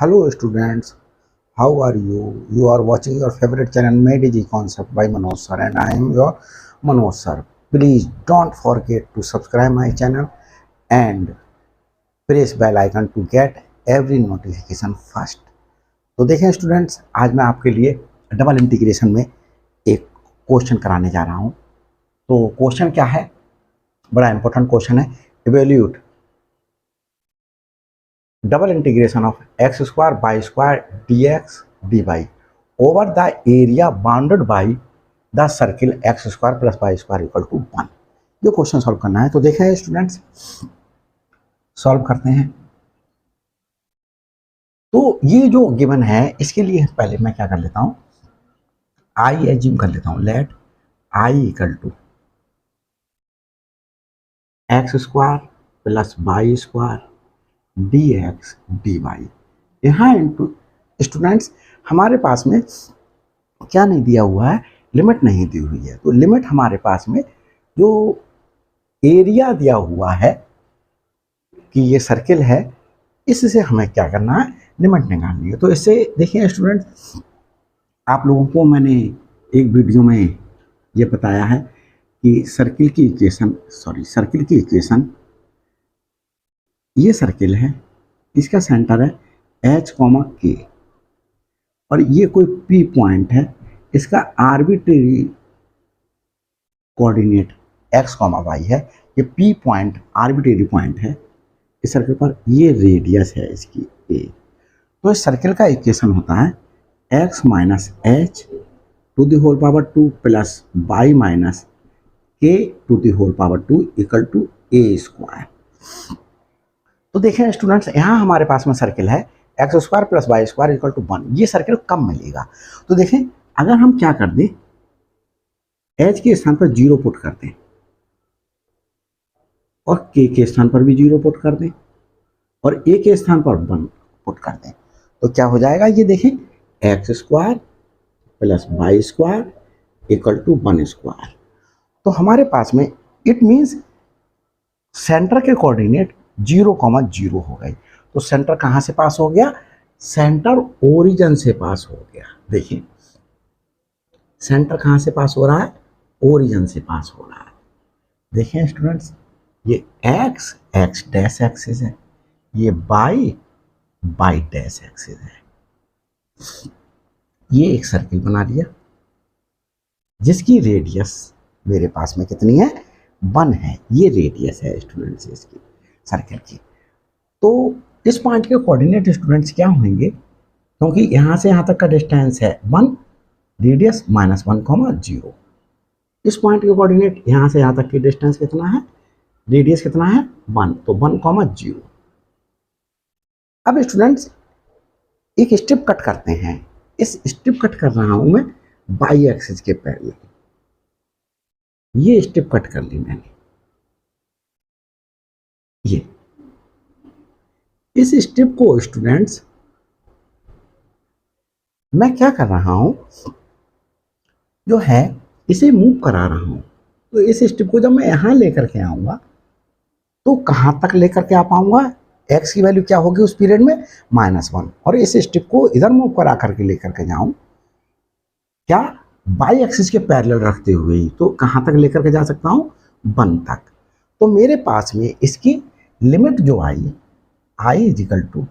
Hello students, how are you? You are watching your favorite channel MediG Concept by Manoj sir and I am your Manoj sir. Please don't forget to subscribe my channel and press bell icon to get every notification first. तो देखें students, आज मैं आपके लिए double integration में एक question कराने जा रहा हूँ। तो क्वेश्चन क्या है? बड़ा इंपॉर्टेंट क्वेश्चन है। Evaluate double integration of x square by square dx dy over the area bounded by the circle x square plus y square equal to 1। ये क्वेश्चन सॉल्व करना है। तो देखें स्टूडेंट्स, सॉल्व करते हैं। तो ये जो गिवन है, इसके लिए पहले मैं क्या कर लेता हूँ, आई एज्यूम कर लेता हूँ। Let I equal to x square plus y square dx dy। यहाँ इनटू स्टूडेंट्स हमारे पास में क्या नहीं दिया हुआ है, लिमिट नहीं दी हुई है। तो लिमिट हमारे पास में जो एरिया दिया हुआ है कि ये सर्किल है, इससे हमें क्या करना है, लिमिट निकालनी है। तो इससे देखिए स्टूडेंट्स, आप लोगों को मैंने एक वीडियो में ये बताया है कि सर्किल की इक्वेशन ये सर्किल है, इसका सेंटर है H, K और ये कोई P पॉइंट है, इसका आर्बिट्रेरी कोऑर्डिनेट X, Y है। ये P पॉइंट आर्बिट्रेरी पॉइंट है इस सर्किल पर। ये रेडियस है इसकी A। तो इस सर्किल का इक्वेशन होता है x minus h to the whole power 2 plus y minus k to the whole power 2 equal to a square. तो देखें स्टूडेंट्स, यहाँ हमारे पास में सर्किल है x square plus y square equal to 1। ये सर्किल कब मिलेगा? तो देखें, अगर हम क्या कर दें, एच के स्थान पर 0 पुट कर दें और के स्थान पर भी 0 पुट कर दें और ए के स्थान पर 1 पुट कर दें, तो क्या हो जाएगा? ये देखें, x square plus y square equal to 1 square. तो हमारे पास में इट मीन्स सेंटर के कोऑर्डिनेट 0,0 हो गई। तो सेंटर कहाँ से पास हो गया? सेंटर ओरिजिन से पास हो गया। देखिए, सेंटर कहाँ से पास हो रहा है? ओरिजिन से पास हो रहा है। देखिए स्टूडेंट्स, ये एक्स डैश एक्सिस है, ये बाई डैश एक्सिस है। ये एक सर्किल बना लिया जिसकी रेडियस मेरे पास में कितनी है? 1 है। ये रेडियस है स्टूडेंट्स इसकी सर्किल की। तो इस पॉइंट के कोऑर्डिनेट स्टूडेंट्स क्या होंगे? क्योंकि यहाँ से यहाँ तक का डिस्टेंस है 1, रेडियस माइनस 1,0। इस पॉइंट के कोऑर्डिनेट यहाँ से यहाँ तक की डिस्टेंस कितना है? रेडियस कितना है? 1, तो 1,0। अब स्टूडेंट्स एक स्ट्रिप कट करते हैं। इस स्ट्रिप कट कर रहा हूँ मैं बाई एक्सिस के पैरेलल। ये स्ट्रिप कट कर ली मैंने। ये इस स्ट्रिप को स्टूडेंट्स मैं क्या कर रहा हूं, जो है इसे मूव करा रहा हूं। तो इस स्ट्रिप को जब मैं यहां लेकर के आऊंगा तो कहां तक लेकर के आ पाऊंगा? x की वैल्यू क्या होगी उस पीरियड में? -1। और इस स्ट्रिप को इधर मूव करा करके लेकर के जाऊं, क्या बाई एक्सिस के पैरेलल रखते हुए ही, तो कहां तक लेकर के जा सकता हूं? 1 तक। तो मेरे पास में इसकी लिमिट जो आई इज इक्वल टू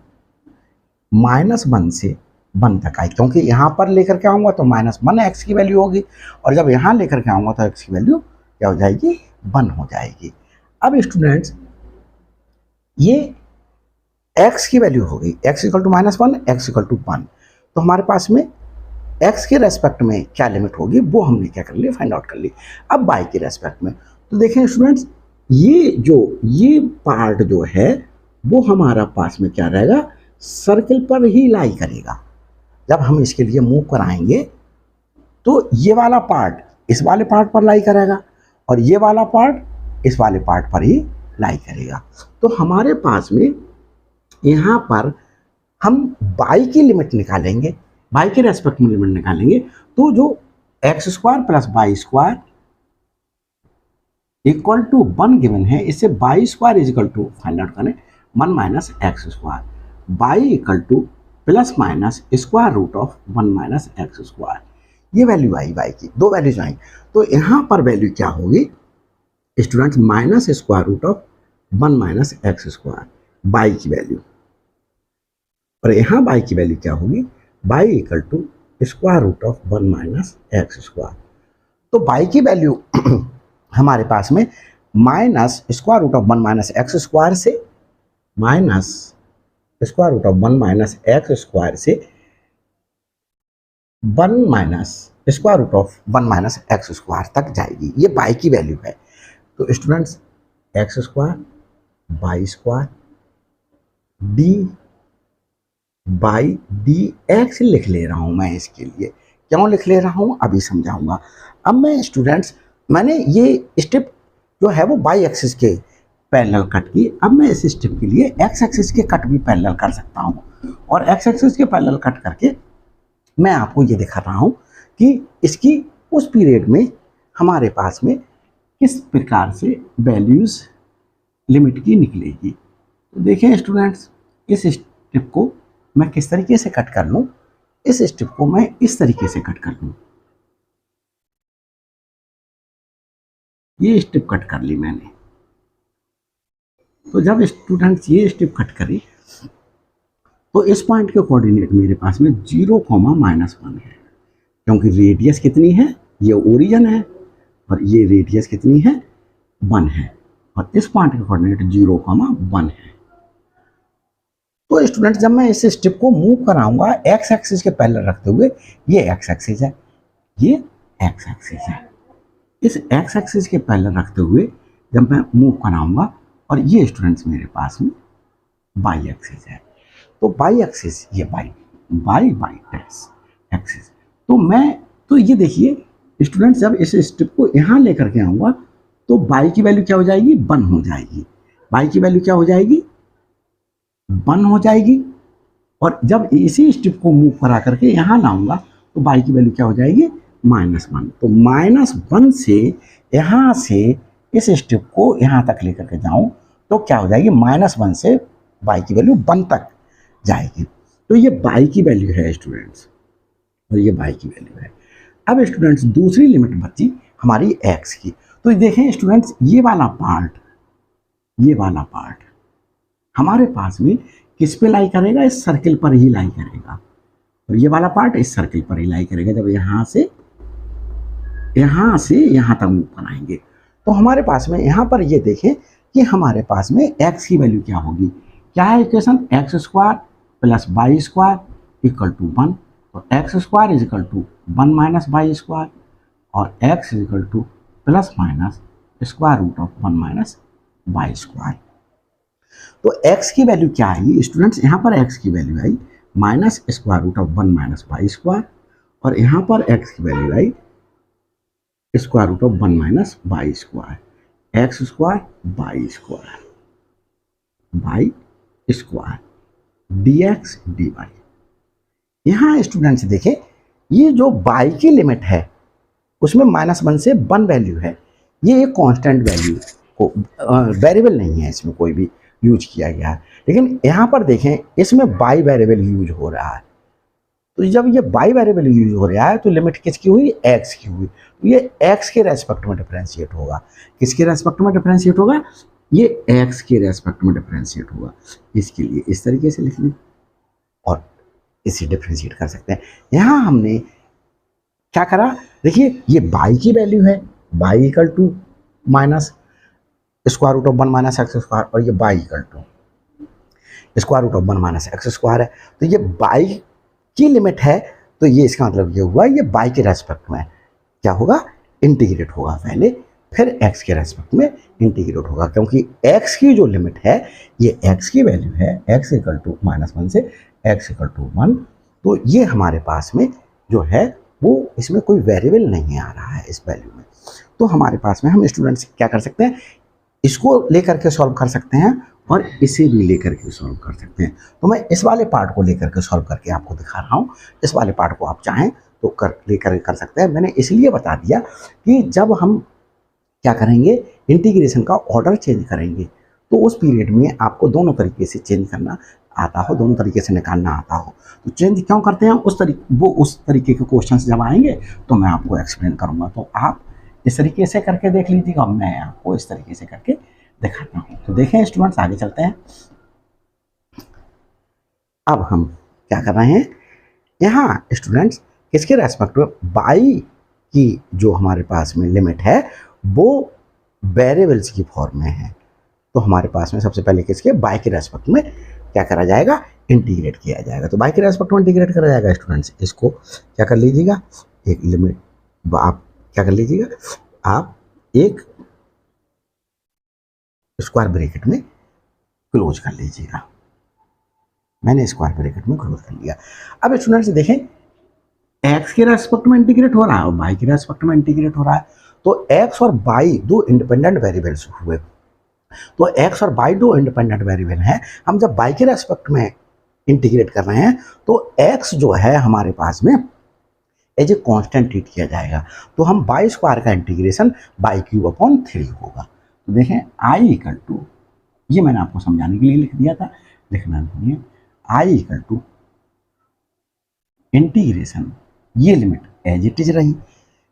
-1 से 1 तक आई, क्योंकि यहाँ पर लेकर के आऊँगा तो -1 एक्स की वैल्यू होगी और जब यहाँ लेकर के आऊँगा तो एक्स की वैल्यू क्या हो जाएगी? 1 हो जाएगी। अब स्टूडेंट्स, ये एक्स की वैल्यू हो गई, x equal to -1, x equal to 1। तो हमारे पास में एक्स के रेस्पेक्ट में क्या लिमिट होगी वो हमने क्या कर लिया, फाइंड आउट कर ली। अब वाई के रेस्पेक्ट में तो देखें स्टूडेंट्स, ये पार्ट जो है वो हमारा पास में क्या रहेगा? सर्किल पर ही लाई करेगा। जब हम इसके लिए मूव कराएंगे तो ये वाला पार्ट इस वाले पार्ट पर लाई करेगा और ये वाला पार्ट इस वाले पार्ट पर ही लाई करेगा। तो हमारे पास में यहाँ पर हम बाई की लिमिट निकालेंगे, बाई के रेस्पेक्ट में लिमिट निकालेंगे, तो जो x square plus y square equal to 1 given है, इससे y square is equal to find out करें 1 minus x square. Y equal to plus minus square root of 1 minus x square. ये value आई y की, दो values आई। तो यहाँ पर वैल्यू क्या होगी students, minus square root of 1 minus x square, y की वैल्यू। और यहाँ बाई की वैल्यू क्या होगी, y equal to square root of 1 minus x square. तो बाई की वैल्यू हमारे पास में minus square root of 1 minus x square से minus square root of 1 minus x square से 1 minus square root of 1 minus x square तक जाएगी। ये बाई की वैल्यू है। तो students x square by square D by D x लिख ले रहा हूँ मैं। इसके लिए क्यों लिख ले रहा हूँ अभी समझाऊंगा। अब मैं स्टूडेंट्स मैंने ये स्टेप जो है वो बाई एक्सिस के पैरेलल कट की। अब मैं इस स्टेप के लिए एक्स एक्सिस के कट भी पैरेलल कर सकता हूँ और एक्स एक्सिस के पैरेलल कट करके मैं आपको ये दिखा रहा हूँ कि इसकी उस पीरियड में हमारे पास में किस प्रकार से वैल्यूज लिमिट की निकलेगी। तो देखें स्टूडेंट्स, इस स्टेप को मैं किस तरीके से कट कर लूँ, इस स्टेप को मैं इस तरीके से कट कर लूँ। ये स्टेप कट कर ली मैंने। तो जब स्टूडेंट्स ये स्टेप कट करी तो इस पॉइंट के कोऑर्डिनेट मेरे पास में 0,-1 है, क्योंकि रेडियस कितनी है, ये ओरिजिन है और ये रेडियस कितनी है 1 है और इस पॉइंट के कोऑर्डिनेट 0,1 है। तो स्टूडेंट्स जब मैं इस स्टेप को मूव कराऊंगा एक्स एक्सिस के पैरेलल रखते हुए, ये एक्स एक्सिस है, ये एक्स एक्सिस है, इस एक्स एक्सिस के पैरेलल रखते हुए जब मैं मूव कराऊंगा और ये स्टूडेंट्स मेरे पास में बाई एक्सिस है। तो बाई एक्सिस ये बाई डैश एक्सिस। तो ये देखिए स्टूडेंट्स, जब इस स्टेप को यहाँ लेकर के आऊँगा तो बाई की वैल्यू क्या हो जाएगी, 1 हो जाएगी। बाई की वैल्यू क्या हो जाएगी, 1 हो जाएगी। और जब इसी स्टेप को मूव करा करके यहाँ लाऊंगा तो बाई की वैल्यू क्या हो जाएगी, -1। तो -1 से यहाँ से इस स्टेप को यहाँ तक लेकर के जाऊँ तो क्या हो जाएगी, -1 से बाई की वैल्यू 1 तक जाएगी। तो ये बाई की वैल्यू है स्टूडेंट्स और ये बाई की वैल्यू है। अब स्टूडेंट्स दूसरी लिमिट बची हमारी एक्स की। तो देखें स्टूडेंट्स, ये वाला पार्ट हमारे पास में किस पे लाई करेगा, इस सर्किल पर ही लाई करेगा और ये वाला पार्ट इस सर्किल पर ही लाई करेगा। जब यहाँ से यहाँ तक मूव बनाएंगे तो हमारे पास में यहाँ पर ये देखें कि हमारे पास में एक्स की वैल्यू क्या होगी, क्या है equation, x square plus y square equal to 1। तो x square is equal to 1 minus y square और x is equal to plus minus square root of 1 minus y square. तो x की value क्या आई स्टूडेंट्स, यहाँ पर x की value आई minus square root of 1 minus y square और यहाँ पर x की वैल्यू आई square root of 1 minus y square, x square by square dx dy। यहाँ स्टूडेंट्स देखें, ये जो बाई की लिमिट है उसमें -1 से 1 वैल्यू है, ये एक कांस्टेंट वैल्यू को वेरिएबल नहीं है, इसमें कोई भी यूज किया गया है। लेकिन यहाँ पर देखें इसमें बाई वेरिएबल यूज हो रहा है। तो जब ये बाई वेरिएबल यूज हो रहा है तो लिमिट किसकी हुई, एक्स की हुई। तो ये एक्स के रेस्पेक्ट में डिफरेंशिएट होगा। किसके रेस्पेक्ट में डिफरेंशिएट होगा, ये एक्स के रेस्पेक्ट में डिफरेंशिएट होगा। इसके लिए इस तरीके से लिख लें और इसे डिफरेंशिएट कर सकते हैं। यहाँ हमने क्या करा, देखिए ये बाई की वैल्यू है, y equal to minus square root of 1 minus x square और ये y equal to square root of 1 minus x square है। तो ये बाई की लिमिट है, तो ये इसका मतलब ये हुआ ये बाई के रेस्पेक्ट में क्या होगा, इंटीग्रेट होगा पहले, फिर एक्स के रेस्पेक्ट में इंटीग्रेट होगा, क्योंकि एक्स की जो लिमिट है ये एक्स की वैल्यू है, एक्स इक्वल टू -1 से एक्स इक्वल टू 1। तो ये हमारे पास में जो है वो इसमें कोई वेरिएबल नहीं आ रहा है इस वैल्यू में। तो हमारे पास में हम स्टूडेंट्स क्या कर सकते हैं, इसको लेकर के सॉल्व कर सकते हैं और इसे भी लेकर के सॉल्व कर सकते हैं। तो मैं इस वाले पार्ट को लेकर के सॉल्व करके आपको दिखा रहा हूँ। इस वाले पार्ट को आप चाहें तो लेकर कर सकते हैं। मैंने इसलिए बता दिया कि जब हम क्या करेंगे, इंटीग्रेशन का ऑर्डर चेंज करेंगे तो उस पीरियड में आपको दोनों तरीके से चेंज करना आता हो, दोनों तरीके से निकालना आता हो। तो चेंज क्यों करते हैं उस तरीके के क्वेश्चंस जब आएंगे तो मैं आपको एक्सप्लेन करूंगा। तो आप इस तरीके से करके देख लीजिएगा, मैं आपको इस तरीके से करके दिखाता हूँ। तो देखें स्टूडेंट्स, आगे चलते हैं। अब हम क्या कर रहे हैं, यहाँ स्टूडेंट्स किसके रेस्पेक्ट में बाई की जो हमारे पास में लिमिट है वो वेरिएबल्स की फॉर्म में है। तो हमारे पास में सबसे पहले किसके, बाई के रेस्पेक्ट में क्या करा जाएगा, इंटीग्रेट किया जाएगा। तो बाई के रेस्पेक्ट में इंटीग्रेट करा जाएगा स्टूडेंट्स। इसको क्या कर लीजिएगा, एक लिमिट आप क्या कर लीजिएगा, आप एक स्क्वायर ब्रैकेट में क्लोज कर लीजिएगा। मैंने स्क्वायर ब्रैकेट में क्लोज कर लिया। अब स्टूडेंट्स देखें, एक्स के रेस्पेक्ट में इंटीग्रेट हो रहा है और बाई के रेस्पेक्ट में इंटीग्रेट हो रहा है। तो एक्स और बाई दो इंडिपेंडेंट वेरिएबल्स हुए। तो एक्स और बाई दो इंडिपेंडेंट वेरिएबल हैं। हम जब बाई के रेस्पेक्ट में इंटीग्रेट कर रहे हैं तो एक्स जो है हमारे पास में एज ए कांस्टेंट ट्रीट किया जाएगा। तो हम बाई स्क्वायर का इंटीग्रेशन बाई क्यूब अपॉन 3 होगा। तो देखें आई इक्वल टू, ये मैंने आपको समझाने के लिए लिख दिया था, लिखना नहीं है, आई इक्वल टू इंटीग्रेशन, ये लिमिट एज इट इज रही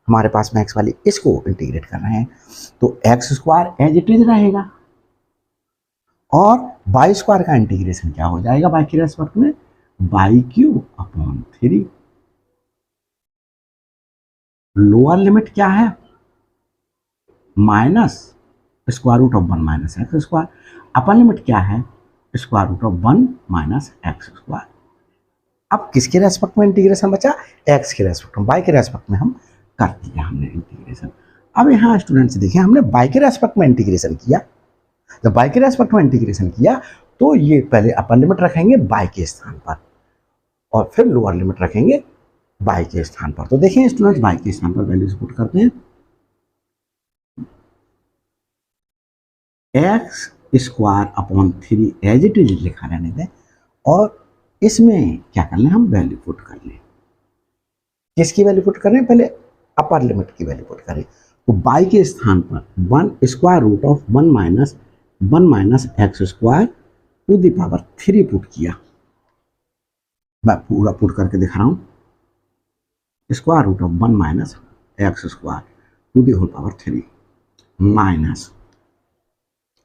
हमारे पास में एक्स वाली, इसको इंटीग्रेट कर रहे हैं तो x square as it is रहेगा और बाई स्क्वायर का इंटीग्रेशन क्या हो जाएगा बाई के रेस्पेक्ट में, y cube upon 3। Lower limit क्या है, minus square root of 1 minus x square. Upper limit क्या है, square root of 1 minus x square. अब किसके रेस्पेक्ट में इंटीग्रेशन बचा, एक्स के रेस्पेक्ट में, बाई के रेस्पेक्ट में हम कर दिया हमने इंटीग्रेशन। अब यहाँ स्टूडेंट्स देखें, हमने बाई के रेस्पेक्ट में इंटीग्रेशन किया। जब बाई के रेस्पेक्ट में इंटीग्रेशन किया तो ये पहले अपर लिमिट रखेंगे बाई के स्थान पर और फिर लोअर लिमिट रखेंगे बाई के स्थान पर। तो देखें स्टूडेंट्स, बाई के स्थान पर वैल्यूज पुट करते हैं, x square upon 3 as it is लिखा रहने दें और इसमें क्या कर लें, हम वैल्यू पुट कर लें। किसकी वैल्यू पुट कर रहे हैं, पहले अपर लिमिट की वैल्यू पुट करें। तो बाई के स्थान पर 1 square root of 1 minus x square to the power 3 put किया। मैं पूरा पुट करके दिखा रहा हूं, square root of 1 minus x square to the whole power 3 minus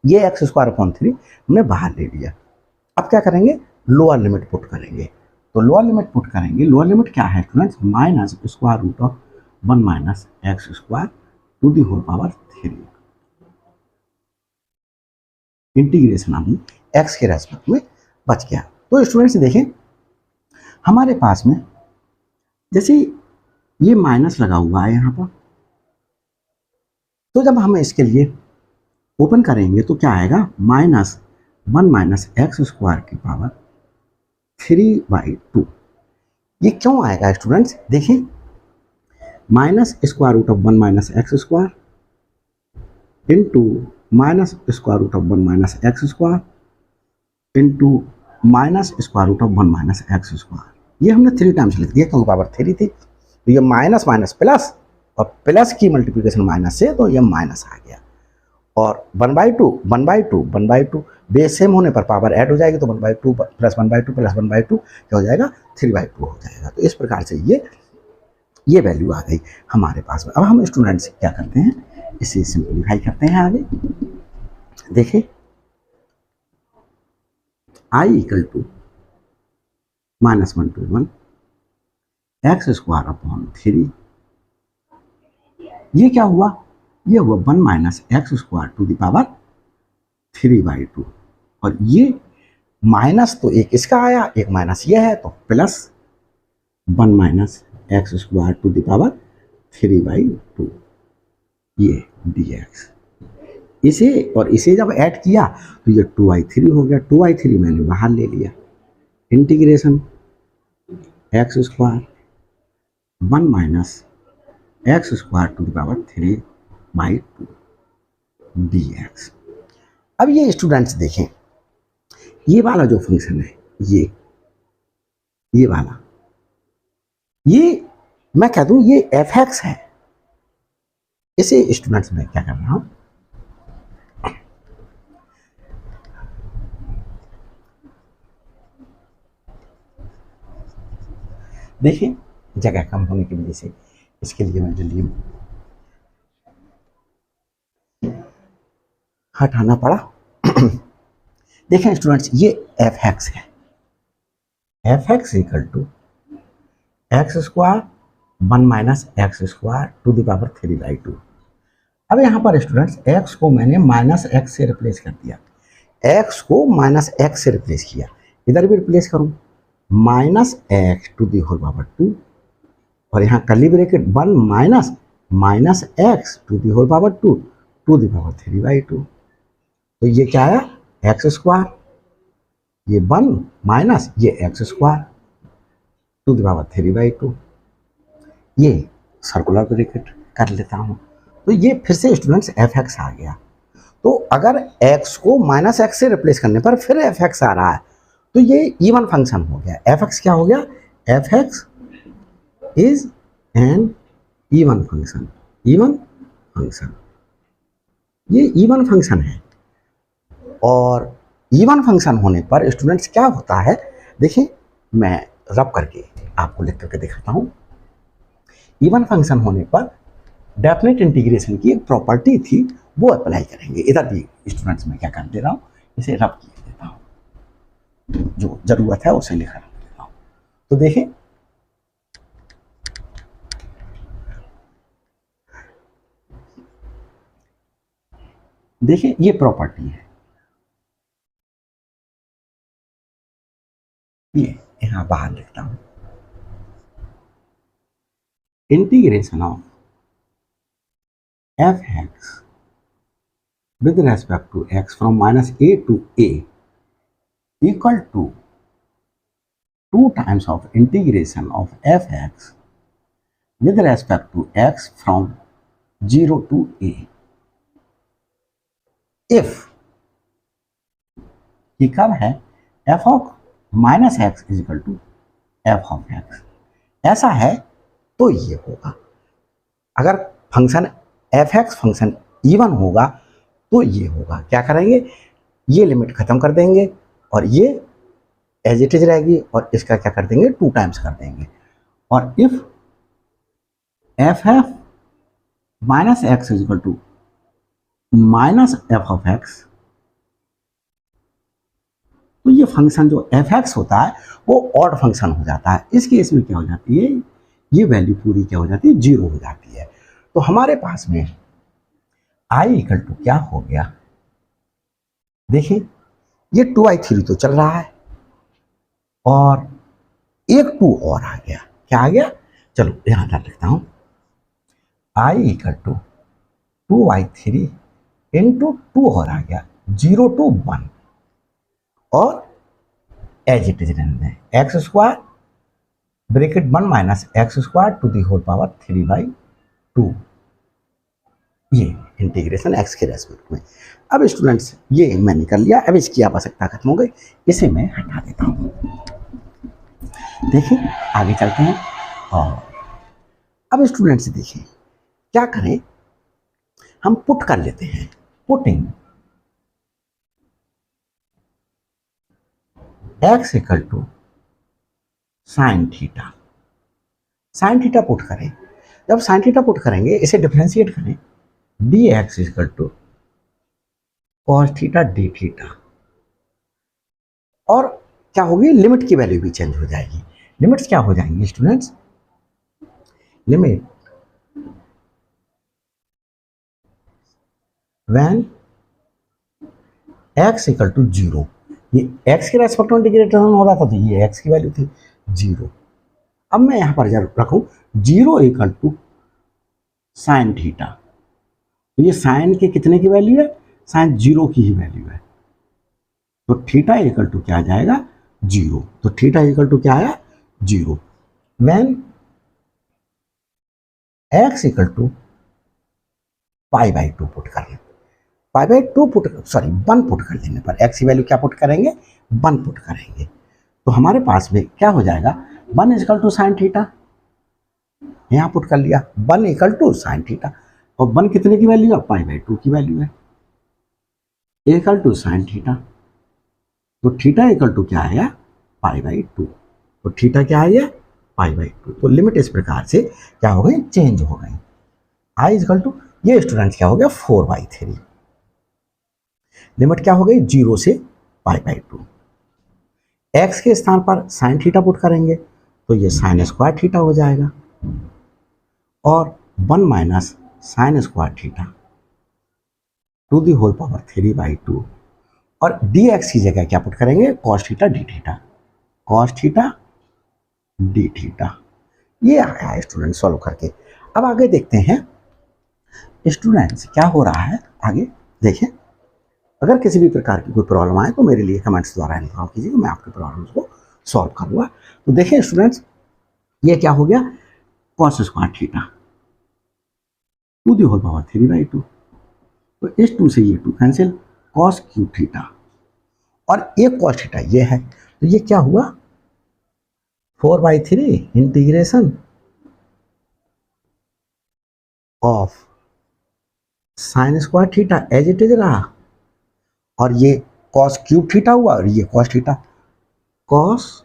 ये एक्स स्क्वायर अपॉन 3 हमने बाहर ले लिया। अब क्या करेंगे, लोअर लिमिट पुट करेंगे। तो लोअर लिमिट पुट करेंगे, लोअर लिमिट क्या है students, minus square root of 1 minus x square to the whole power 3। Integration हम एक्स के रेस्पेक्ट में बच गया। तो स्टूडेंट्स देखें, हमारे पास में जैसे ये माइनस लगा हुआ है यहाँ पर, तो जब हम इसके लिए ओपन करेंगे तो क्या आएगा, -1 माइनस एक्स स्क्वायर की पावर 3/2। ये क्यों आएगा स्टूडेंट्स, देखिए, minus square root of 1 minus x square into minus square root of 1 minus x square into minus square root of 1 minus x square. ये हमने 3 टाइम्स लिख दिया क्योंकि पावर 3 थी। तो ये माइनस माइनस प्लस और प्लस की मल्टीप्लिकेशन माइनस से, तो ये माइनस आ गया। और 1/2 बेस सेम होने पर पावर ऐड हो जाएगी, तो 1/2 प्लस 1/2 प्लस 1/2 क्या हो जाएगा, 3/2 हो जाएगा। तो इस प्रकार से ये वैल्यू आ गई हमारे पास में। अब हम स्टूडेंट्स क्या करते हैं, इसे सिंप्लीफाई करते हैं आगे। देखिए, i equal to -1 to 1 x square upon 3। ये क्या हुआ, ये हुआ 1 minus x square to the power 3/2। और ये माइनस तो एक इसका आया, एक माइनस ये है, तो plus 1 minus x square to the power 3/2 ये dx। इसे और इसे जब ऐड किया तो ये 2i3 हो गया। 2i3 मैंने बाहर ले लिया, integration x square 1 minus x square to the power 3/2 dx। अब ये स्टूडेंट्स देखें, ये वाला जो फंक्शन है, ये वाला, ये मैं कह दूं ये f(x) है। इसे स्टूडेंट्स मैं क्या कर रहा हूं, देखिए जगह कम होने की वजह से इसके लिए मैं जल्दी हटाना पड़ा। देखें स्टूडेंट्स, ये एफ एक्स है, f x equal to x square 1 - x² to the power 3/2। अब यहाँ पर स्टूडेंट्स एक्स को मैंने -x से रिप्लेस कर दिया, एक्स को -x से रिप्लेस किया, इधर भी रिप्लेस करूँ -x to the whole power 2 और यहाँ curly bracket 1 - x to the whole power 2 the दी पावर 3/2। तो ये क्या आया x², ये 1 माइनस ये x² टू दी पावर 3/2। ये सर्कुलर ब्रैकेट कर लेता हूँ, तो ये फिर से स्टूडेंट्स एफ एक्स आ गया। तो अगर x को -x से रिप्लेस करने पर फिर एफ एक्स आ रहा है तो ये इवन फंक्शन हो गया। एफ एक्स क्या हो गया, F x is an even function, even function, ये इवन फंक्शन है। और इवन फंक्शन होने पर स्टूडेंट्स क्या होता है, देखिए मैं रब करके आपको लिख करके दिखाता हूँ। इवन फंक्शन होने पर डेफिनेट इंटीग्रेशन की एक प्रॉपर्टी थी, वो अप्लाई करेंगे। इधर भी स्टूडेंट्स में क्या कर दे रहा हूँ, इसे रब किए देता हूँ, जो जरूरत है उसे लिखा रख देता हूँ। तो देखिए देखिए ये प्रॉपर्टी है, ये यहाँ बाहर लिखता हूँ, integration of F x with respect to x from -a to a equal to 2 times of integration of f(x) with respect to x from 0 to a if ये कब है, f of -x is equal to f of x, ऐसा है तो ये होगा। अगर function f(x) function even होगा तो ये होगा। क्या करेंगे, ये लिमिट खत्म कर देंगे और ये एज इट इज रहेगी और इसका क्या कर देंगे 2 टाइम्स कर देंगे। और if f f -x is equal to -f of x, तो ये फंक्शन जो एफ एक्स होता है वो ऑड फंक्शन हो जाता है। इस केस में क्या हो जाती है, ये वैल्यू पूरी क्या हो जाती है, 0 हो जाती है। तो हमारे पास में i इक्वल टू क्या हो गया, देखिए ये 2i3 तो चल रहा है और एक 2 और आ गया। क्या आ गया, चलो यहां तक लिखता हूं, i equal to 2i3 into 2 और आ गया 0 to 1 और एज इट इज रहने दें x² bracket 1 - x² to the whole power 3/2, ये इंटीग्रेशन x के रेस्पेक्ट में। अब स्टूडेंट्स ये मैंने कर लिया, अब इसकी आवश्यकता खत्म हो गई, इसे मैं हटा देता हूँ। देखिए आगे चलते हैं और अब स्टूडेंट्स देखिए क्या करें, हम पुट कर लेते हैं, putting x equal to sine theta, sine theta put करें। जब साइन थीटा पुट करेंगे इसे डिफरेंशिएट करें, dx equal to cos theta d theta, और क्या होगी, लिमिट की वैल्यू भी चेंज हो जाएगी। लिमिट्स क्या हो जाएंगी students, limit when x equal to 0, ये x के रेस्पेक्ट में इंटीग्रेशन हो रहा था तो ये x की वैल्यू थी 0। अब मैं यहां पर जरूर रखूं 0 इक्वल टू साइन थीटा, तो ये साइन के कितने की वैल्यू है, साइन 0 की ही वैल्यू है, तो थीटा इक्वल टू क्या आ जाएगा 0। तो थीटा इक्वल टू क्या आया 0 when x equal to π/2 put करें, π/2 पुट सॉरी 1 पुट कर देने पर x की वैल्यू क्या पुट करेंगे 1 पुट करेंगे, तो हमारे पास में क्या हो जाएगा 1 इक्वल टू साइन थीटा, यहाँ पुट कर लिया 1 इक्वल टू साइन थीटा, और 1 कितने की वैल्यू है π/2 की वैल्यू है, इक्वल टू साइन थीटा, तो थीटा इक्वल टू क्या आया π/2, तो थीटा क्या आ गया पाई बाई टू। तो लिमिट इस प्रकार से क्या हो गई, चेंज हो गई। आई इजकल टू, ये स्टूडेंट्स क्या हो गया, 4/3। लिमिट क्या हो गई, 0 से पाई बाई टू। एक्स के स्थान पर साइन थीटा पुट करेंगे तो ये साइन स्क्वायर थीटा हो जाएगा, और 1 minus sine square theta to the whole power 3/2। और डी एक्स की जगह क्या पुट करेंगे, cos theta d theta, cos theta d theta. ये आया है स्टूडेंट सॉल्व करके। अब आगे देखते हैं स्टूडेंट्स क्या हो रहा है आगे। देखें, अगर किसी भी प्रकार की कोई प्रॉब्लम आए तो मेरे लिए कमेंट्स द्वारा इन्फॉर्म कीजिएगा, मैं आपके प्रॉब्लम्स को सॉल्व करूँगा। तो देखें स्टूडेंट्स, ये क्या हो गया, cos square theta to the whole power 3/2। तो इस 2 से ये 2 कैंसिल, कॉस क्यूब थीटा, और एक कॉस थीटा ये है, तो ये क्या हुआ, 4/3 integration of sine square theta as it is रहा, और ये कॉस क्यूब थीटा हुआ, और ये cos theta, cos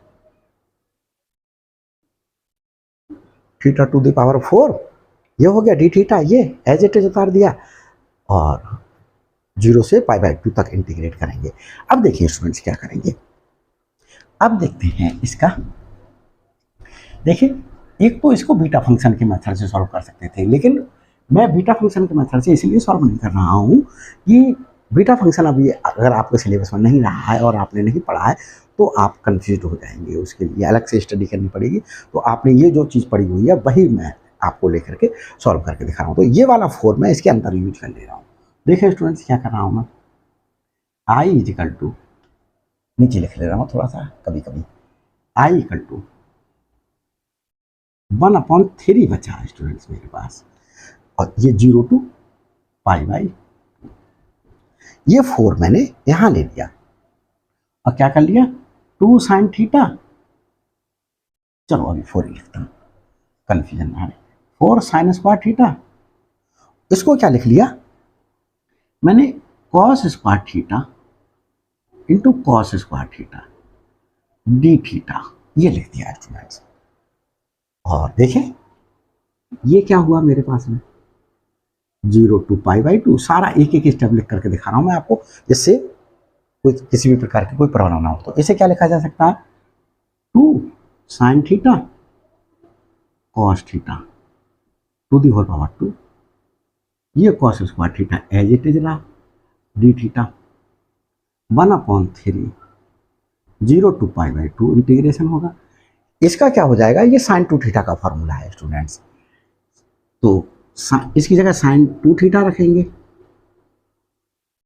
theta to the power 4, ये हो गया डी थीटा, ये एज इट इज उतार दिया, और 0 से π/2 तक इंटीग्रेट करेंगे। अब देखिए स्टूडेंट्स क्या करेंगे, अब देखते हैं इसका। देखिए, एक तो इसको बीटा फंक्शन के मेथड से सॉल्व कर सकते थे, लेकिन मैं बीटा फंक्शन के मेथड से इसलिए सॉल्व नहीं कर रहा हूँ कि बीटा फंक्शन अभी अगर आपके सिलेबस में नहीं रहा है और आपने नहीं पढ़ा है तो आप कंफ्यूज हो जाएंगे, उसके लिए अलग से स्टडी करनी पड़ेगी। तो आपने ये जो चीज़ पढ़ी हुई है वही मैं आपको लेकर के सॉल्व करके दिखा रहा हूँ। तो ये वाला फॉर्म मैं इसके अंदर यूज कर ले रहा हूँ। देखिए स्टूडेंट्स क्या कर रहा हूँ मैं, आई इजिकल टू, नीचे लिख ले रहा हूँ थोड़ा सा कभी कभी, आई इक्वल टू 1/3 बचा है स्टूडेंट्स मेरे पास, और ये 0 to π/2, ये 4 मैंने यहां ले लिया, और क्या कर लिया, 2 साइन थीटा, चलो अभी 4 ही लिखता हूं, कन्फ्यूजन ना आए, 4 साइन स्क्वायर थीटा, इसको क्या लिख लिया मैंने, cos square theta into cos square theta d theta, ये लिख दिया स्टूडेंट्स। और देखें ये क्या हुआ मेरे पास में, 0 to π/2, सारा एक एक स्टेप लिख करके दिखा रहा हूं मैं आपको, जिससे कोई किसी भी प्रकार की कोई प्रॉब्लम ना हो। तो इसे क्या लिखा जा सकता है, 2 sine theta cos theta to the whole power 2, ये cos square theta as it is रहा, डी थीटा 1/3 0 to π/2 इंटीग्रेशन होगा। इसका क्या हो जाएगा, ये साइन 2 थीटा का फॉर्मूला है स्टूडेंट्स, तो इसकी जगह साइन 2 थीटा रखेंगे,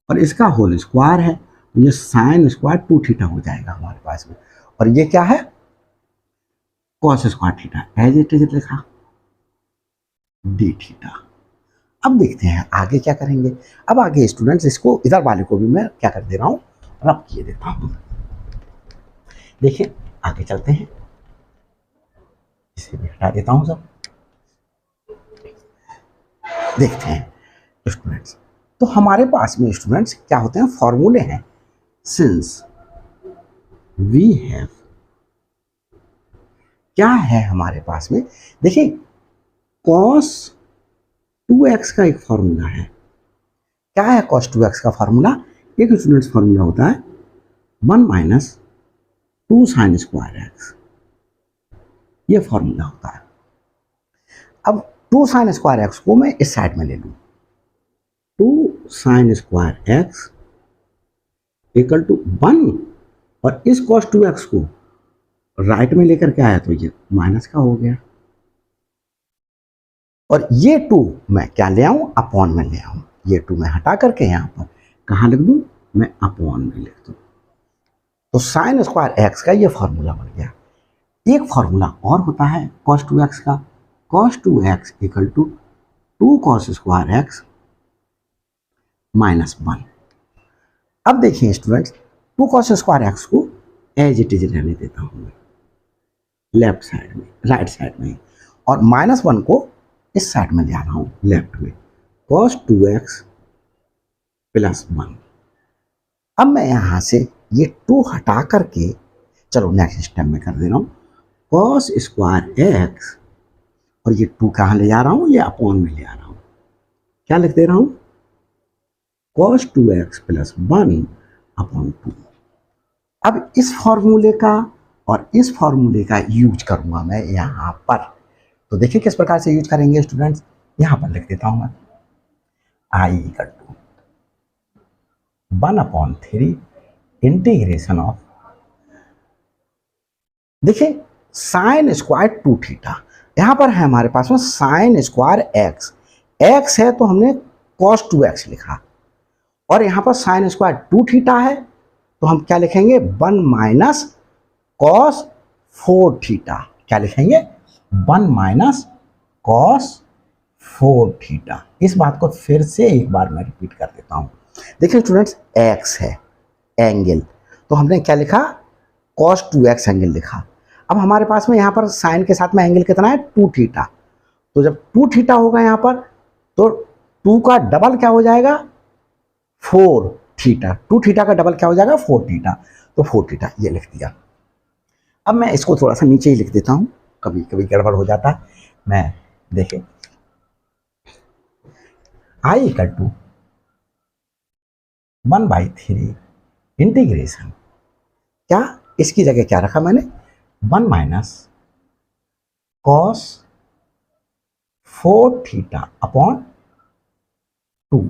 और इसका होल स्क्वायर है, तो ये साइन स्क्वायर 2 थीटा हो जाएगा हमारे पास में, और ये क्या है, cos square theta as it is लिखा, डी थीटा। अब देखते हैं आगे क्या करेंगे। अब आगे स्टूडेंट्स इसको इधर वाले को भी मैं क्या कर दे रहा हूं, रब किए देता हूं। देखिए आगे चलते हैं, इसे भी हटा देता हूं सब, देखते हैं स्टूडेंट्स। तो हमारे पास में स्टूडेंट्स क्या होते हैं, फॉर्मूले हैं, सिंस वी हैव, क्या है हमारे पास में, देखिए cos 2x का एक फॉर्मूला है। क्या है cos 2x का फॉर्मूला, एक स्टूडेंट्स फॉर्मूला होता है 1 माइनस 2 साइन स्क्वायर एक्स, ये फॉर्मूला होता है। अब 2 साइन स्क्वायर एक्स को मैं इस साइड में ले लूं, 2 sine square x equal to 1, और इस cos 2x को राइट में लेकर के आया तो ये माइनस का हो गया, और ये 2 मैं क्या ले आऊं, अपॉन में ले आऊं, ये 2 मैं हटा करके यहां पर कहां लिख दूं, मैं अपॉन में लिख दूं। तो साइन स्क्वायर एक्स का ये फॉर्मूला बन गया। एक फॉर्मूला और होता है cos 2x का, cos 2x equal to 2 cos square x minus 1। अब देखिए स्टूडेंट्स, 2 cos स्क्वायर एक्स को एज इट इज रहने देता हूं मैं लेफ्ट साइड में, राइट साइड में, और -1 को इस साइड में ले आ रहा हूं लेफ्ट में, cos 2x प्लस 1। अब मैं यहां से ये 2 हटा करके, चलो नेक्स्ट स्टेप में कर दे रहा हूं, कॉस स्क्वायर एक्स, और ये 2 कहाँ ले जा रहा हूँ, ये अपॉन में ले आ रहा हूँ, क्या लिख दे रहा हूँ, cos 2x प्लस 1 अपॉन 2। अब इस फॉर्मूले का और इस फॉर्मूले का यूज करूंगा मैं यहाँ पर। तो देखिए किस प्रकार से यूज करेंगे स्टूडेंट्स, यहाँ पर लिख देता हूँ मैं, आई इक्वल टू 1/3 इंटीग्रेशन ऑफ, देखिए साइन स्क्वायर 2 थीटा, यहाँ पर है हमारे पास में साइन स्क्वायर एक्स, एक्स है तो हमने cos 2x लिखा, और यहाँ पर साइन स्क्वायर 2 थीटा है तो हम क्या लिखेंगे, 1 माइनस cos 4 थीटा, क्या लिखेंगे, 1 माइनस cos 4 थीटा। इस बात को फिर से एक बार मैं रिपीट कर देता हूँ। देखिए स्टूडेंट्स, x है एंगल, तो हमने क्या लिखा, cos 2x एंगल लिखा। अब हमारे पास में यहाँ पर साइन के साथ में एंगल कितना है, 2 थीटा, तो जब 2 थीटा होगा यहाँ पर तो 2 का डबल क्या हो जाएगा, 4 थीटा, 2 थीटा का डबल क्या हो जाएगा, 4 थीटा, तो 4 थीटा ये लिख दिया। अब मैं इसको थोड़ा सा नीचे ही लिख देता हूँ, कभी कभी गड़बड़ हो जाता है। मैं देखे आई इक्वल टू 1/3 इंटीग्रेशन, क्या इसकी जगह क्या रखा मैंने, 1 माइनस cos 4 थीटा अपॉन 2,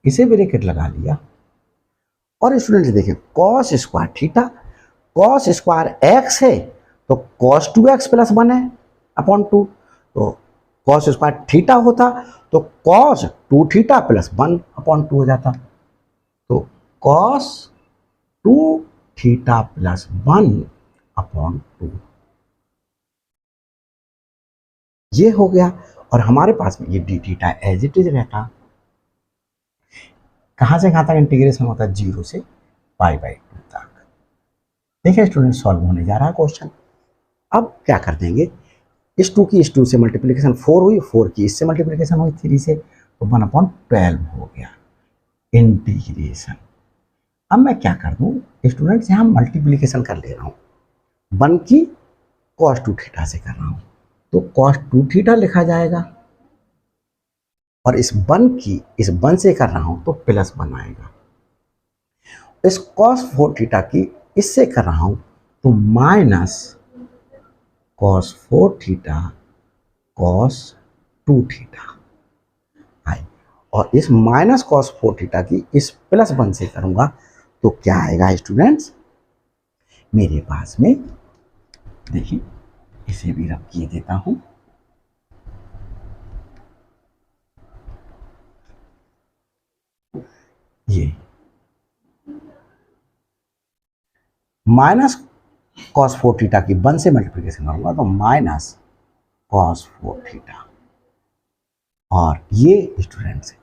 इसे ब्रैकेट लगा लिया। और स्टूडेंट्स देखिए cos square theta, cos square x है तो cos 2x प्लस 1 है अपॉन 2, तो cos स्क्वायर थीटा होता तो cos 2 थीटा प्लस 1 अपॉन 2 हो जाता, तो cos 2 थीटा प्लस 1 अपॉन 2 ये हो गया। और हमारे पास में ये d theta as it is रहता, कहाँ से कहाँ तक इंटीग्रेशन होता है, 0 से π/2 तक। देखिए स्टूडेंट, सॉल्व होने जा रहा है क्वेश्चन। अब क्या कर देंगे, इस 2 की इस 2 से मल्टीप्लिकेशन 4 हुई, 4 की इससे मल्टीप्लिकेशन हुई 3 से, तो 1/12 हो गया इंटीग्रेशन। अब मैं क्या कर दूं स्टूडेंट्स, यहाँ मल्टीप्लिकेशन कर ले रहा हूँ, 1 की cos 2 थीटा से कर रहा हूँ, तो cos 2 थीटा लिखा जाएगा, और इस 1 की इस 1 से कर रहा हूँ तो प्लस 1 आएगा। इस cos 4 थीटा की इससे कर रहा हूँ तो minus cos 4 theta cos 2 theta आई, और इस माइनस cos 4 थीटा की इस प्लस 1 से करूँगा तो क्या आएगा स्टूडेंट्स, मेरे पास में देखिए, इसे भी रब किए देता हूँ, ये माइनस cos 4 थीटा की 1 से मल्टीप्लिकेशन करूंगा तो माइनस cos 4 थीटा, और ये स्टूडेंट्स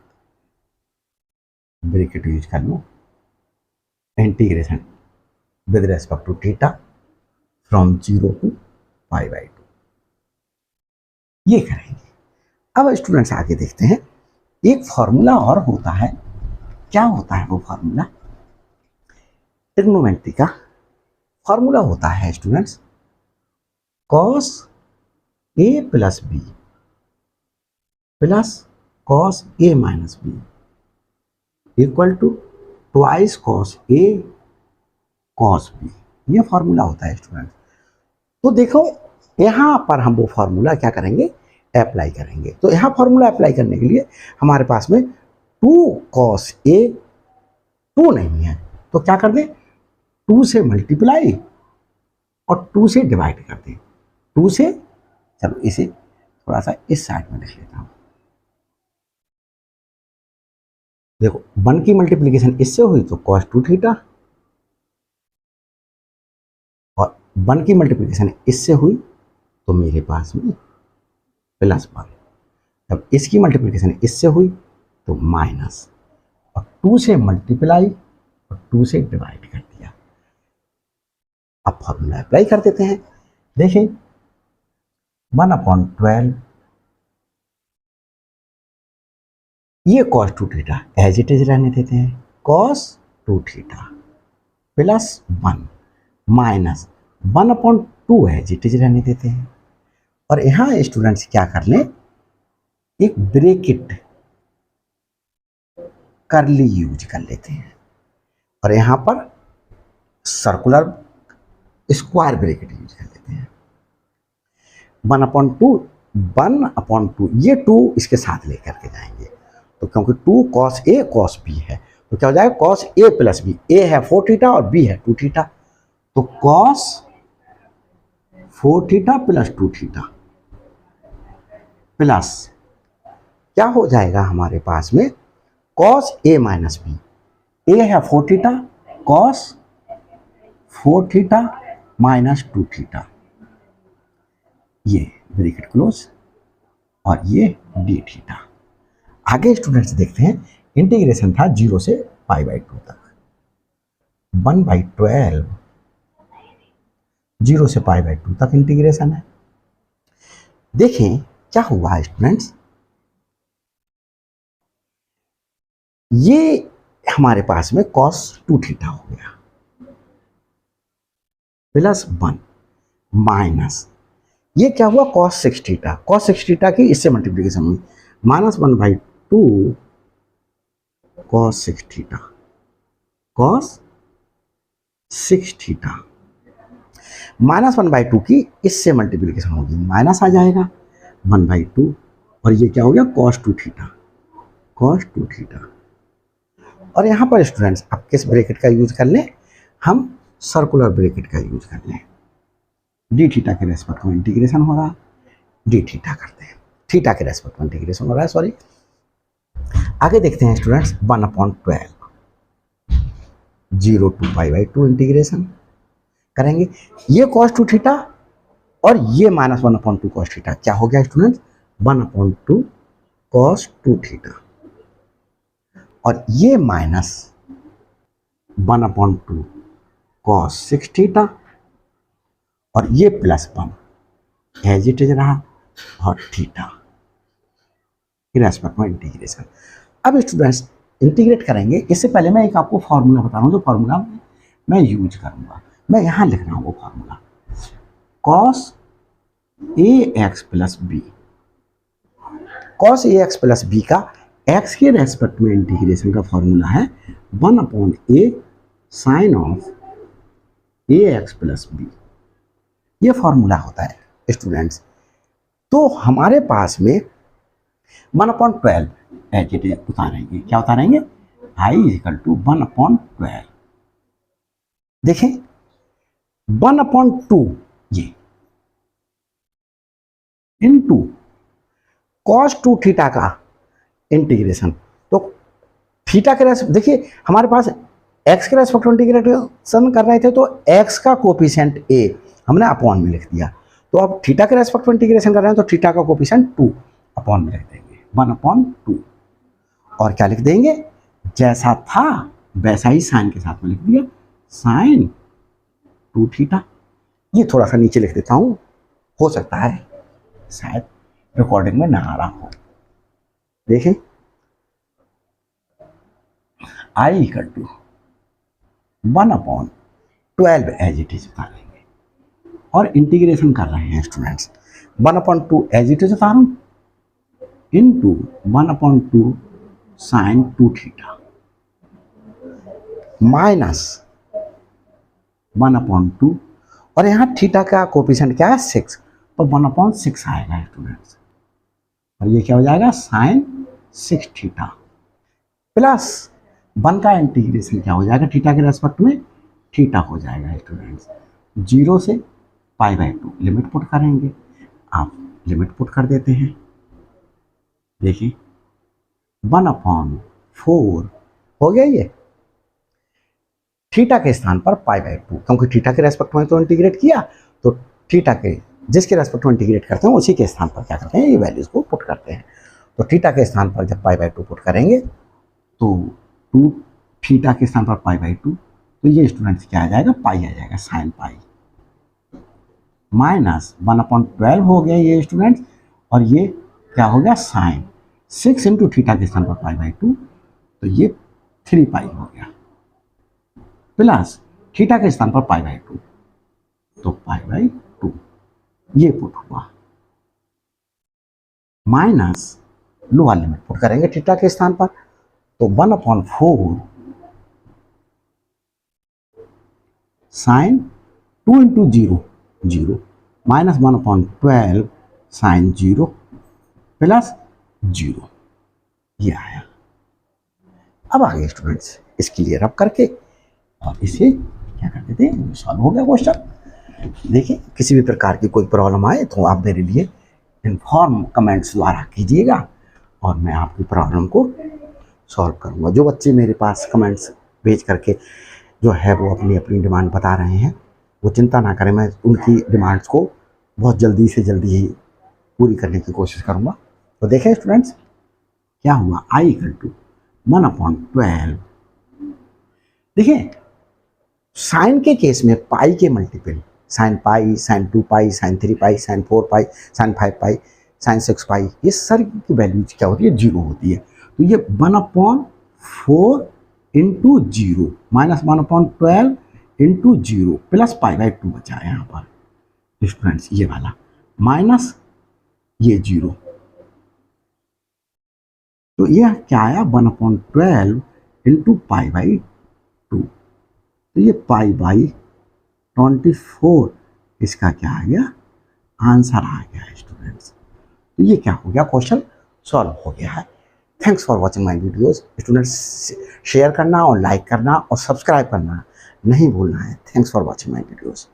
ब्रैकेट यूज कर लो, integration with respect to theta from 0 to π/2 ये करेंगे। अब स्टूडेंट्स आगे देखते हैं, एक फॉर्मूला और होता है, क्या होता है वो फॉर्मूला, ट्रिग्नोमेट्री का फॉर्मूला होता है students, cos a plus b plus cos a minus b equal to twice cos a cos b, ये फॉर्मूला होता है स्टूडेंट। तो देखो यहाँ पर हम वो फॉर्मूला क्या करेंगे, अप्लाई करेंगे। तो यहाँ फॉर्मूला अप्लाई करने के लिए हमारे पास में 2 cos a 2 नहीं है, तो क्या कर दें, 2 से मल्टीप्लाई और 2 से डिवाइड कर दें, 2 से, चलो इसे थोड़ा सा इस साइड में लिख लेता हूँ। देखो 1 की मल्टीप्लिकेशन इससे हुई तो cos 2 थीटा, और 1 की मल्टीप्लिकेशन इससे हुई तो मेरे पास में प्लस 1, जब इसकी मल्टीप्लिकेशन इससे हुई तो माइनस, और 2 से मल्टीप्लाई और 2 से डिवाइड कर दिया। अब फॉर्मूला अप्लाई कर देते हैं, देखें 1/12 ये cos 2 theta as it is रहने देते हैं, cos 2 theta plus 1 minus 1/2 as it is रहने देते हैं। और यहाँ स्टूडेंट्स क्या कर लें, एक ब्रैकेट करली यूज कर लेते हैं और यहाँ पर सर्कुलर स्क्वायर ब्रैकेट यूज कर लेते हैं। 1/2 ये 2 इसके साथ लेकर के जाएंगे, तो क्योंकि 2 cos A cos B है तो क्या हो जाएगा cos A plus B, A है 4 थीटा और B है 2 थीटा, तो cos 4 theta plus 2 theta plus क्या हो जाएगा हमारे पास में cos A minus B, A है 4 theta cos 4 theta minus 2 theta, ये ब्रैकेट क्लोज और ये d थीटा। आगे स्टूडेंट्स देखते हैं, इंटीग्रेशन था 0 से π/2 तक, 1/12 0 से π/2 तक इंटीग्रेशन है। देखें क्या हुआ स्टूडेंट्स, ये हमारे पास में cos 2 थीटा हो गया प्लस 1 माइनस ये क्या हुआ cos 6 थीटा, cos 6 थीटा की इससे मल्टीप्लिकेशन हुई -1/2 cos 6 थीटा, cos 6 थीटा -1/2 की इससे मल्टीप्लिकेशन होगी, माइनस आ जाएगा 1/2 और ये क्या हो गया cos 2 थीटा, cos 2 थीटा। और यहाँ पर स्टूडेंट्स आप किस ब्रैकेट का यूज कर लें, हम सर्कुलर ब्रैकेट का यूज कर लें, डी थीटा के रेस्पेक्ट में इंटीग्रेशन हो रहा है, डी थीटा करते हैं, थीटा के रेस्पेक्ट में इंटीग्रेशन हो रहा है, सॉरी। आगे देखते हैं स्टूडेंट्स 1/12 0 to π/2 इंटीग्रेशन करेंगे, ये cos 2 थीटा और ये -1/2 cos थीटा, क्या हो गया स्टूडेंट्स 1/2 cos 2 थीटा और ये -1/2 cos 6 थीटा और ये +1 एज इट इज रहा और थीटा के रेस्पेक्ट में इंटीग्रेशन। अब स्टूडेंट्स इंटीग्रेट करेंगे, इससे पहले मैं एक आपको फार्मूला बता रहा हूँ, जो फार्मूला मैं यूज करूँगा, मैं यहाँ लिख रहा हूँ वो formula, cos ax plus b, cos ax plus b का x के रेस्पेक्ट में इंटीग्रेशन का फार्मूला है 1/a sine of ax plus b, ये फॉर्मूला होता है स्टूडेंट्स। तो हमारे पास में 1/12 एज इट इज उतारेंगे, क्या उतारेंगे i = 1/12, देखें 1/2 ये इनटू cos 2 थीटा का इंटीग्रेशन, तो थीटा के रेस्पेक्ट देखिए हमारे पास x के रेस्पेक्ट में इंटीग्रेशन कर रहे थे तो x का कोफिशिएंट a हमने अपॉन में लिख दिया, तो अब थीटा के रेस्पेक्ट में इंटीग्रेशन कर रहे हैं तो थीटा का कोफिशिएंट 2 अपॉन में लिख देंगे 1/2 और क्या लिख देंगे, जैसा था वैसा ही साइन के साथ में लिख दिया साइन 2 थीटा। ये थोड़ा सा नीचे लिख देता हूँ, हो सकता है शायद रिकॉर्डिंग में ना आ रहा हो, देखें i = 1/12 एज इट इज उतारेंगे और इंटीग्रेशन कर रहे हैं स्टूडेंट्स, 1/2 एज इट इज उतारूं इंटू 1/2 साइन 2 थीटा माइनस 1/2 और यहाँ थीटा का कोफिशिएंट क्या है 6, तो 1/6 आएगा स्टूडेंट्स और ये क्या हो जाएगा साइन 6 थीटा प्लस 1 का इंटीग्रेशन क्या हो जाएगा थीटा के रेस्पेक्ट में, थीटा हो जाएगा स्टूडेंट्स 0 से π/2, लिमिट पुट करेंगे, आप लिमिट पुट कर देते हैं, देखिए 1/4 हो गया, ये थीटा के स्थान पर π/2, क्योंकि थीटा के रेस्पेक्ट में तो इंटीग्रेट किया, तो थीटा के जिसके रेस्पेक्ट में इंटीग्रेट करते हैं उसी के स्थान पर क्या करते हैं, ये वैल्यूज को पुट करते हैं, तो थीटा के स्थान पर जब π/2 पुट करेंगे तो 2 थीटा के स्थान पर π/2, तो ये स्टूडेंट्स क्या आ जाएगा पाई आ जाएगा साइन पाई माइनस 1/12 हो गया ये स्टूडेंट्स और ये क्या हो गया साइन 6 इंटू थीटा के स्थान पर π/2, तो ये 3 पाई हो गया प्लस थीटा के स्थान पर π/2 तो पाई बाई 2 ये पुट हुआ, माइनस लोअर लिमिट पुट करेंगे थीटा के स्थान पर, तो 1/4 sine 2 into 0 0 minus 1/12 sine 0 plus 0, ये आया। अब आगे स्टूडेंट्स इस क्लियर अप करके और इसे क्या कर देते हैं, सॉल्व हो गया क्वेश्चन। देखिए किसी भी प्रकार की कोई प्रॉब्लम आए तो आप मेरे लिए इन्फॉर्म कमेंट्स द्वारा कीजिएगा और मैं आपकी प्रॉब्लम को सॉल्व करूँगा। जो बच्चे मेरे पास कमेंट्स भेज करके जो है वो अपनी अपनी डिमांड बता रहे हैं, वो चिंता ना करें, मैं उनकी डिमांड्स को बहुत जल्दी से जल्दी ही पूरी करने की कोशिश करूँगा। तो देखें स्टूडेंट्स क्या हुआ, i इक्वल टू 1/12। देखिए साइन के केस में पाई के मल्टीपल साइन पाई, साइन 2 पाई, साइन 3 पाई, साइन 4 पाई, साइन 5 पाई, साइन 6 पाई, ये सारी की वैल्यूज क्या होती है, 0 होती है। तो ये 1/4 into 0 minus 1/12 into 0 plus pi by 2 बचा है यहाँ पर स्टूडेंट्स, ये वाला माइनस ये 0, तो यह क्या आया 1/12 इंटू पाई बाई 2, तो ये पाई बाई 24 इसका क्या आ गया, आंसर आ गया स्टूडेंट्स। तो ये क्या हो गया, क्वेश्चन सॉल्व हो गया है। Thanks for watching my videos students, share करना और लाइक करना और सब्सक्राइब करना नहीं भूलना है। Thanks for watching my videos.